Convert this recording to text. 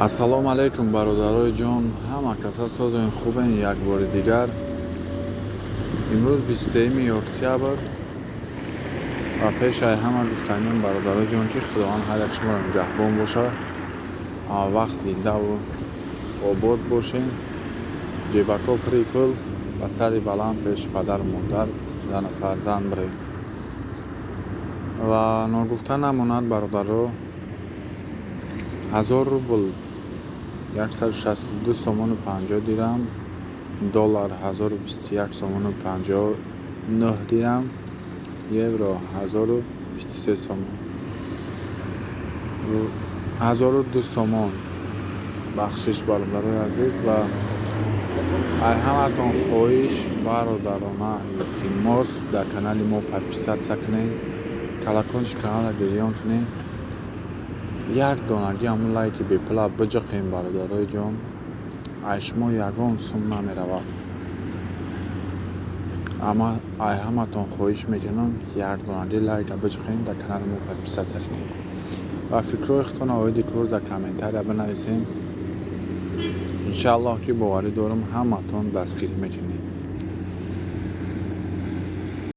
ассалому алайкум бародарои ҷон, ҳама каса созоин хубен. Як бори дигар имрӯз 23 октябр ва пешаи ҳама гуфтанем бародарои ҷон ки худованд ҳар як шуморо нигаҳбон бошад. Вақт зиндаву обод бошем. ҷебако пури пул ва сари баланд пеши падару модар, зану фарзанд бирем. Ва ногуфта намонад бародаро, 1000 рубл 162 сомону 50 дирам, доллар 1021 сомону 59 дирам, евро 1023 сомон, 1002 сомон бахшиш бародарои азиз. ва ай ҳаматон хоҳиш бародарона илтимос дар канали мо подписатсия кунед, колокольчик канала гирён кунед, як донаги ҳамун лайки бепула биҷиқем бародарои ҷон. ай шумо ягон сум намеравад, аммо ай ҳаматон хоҳиш мекунам як донаги лайка биҷиқем, дар канали мо подписатсия кунед ва фикрҳоятон оиди кор дар комментария бинависем. иншааллоҳ ки боварӣ дорам ҳаматон дастгирӣ мекунед.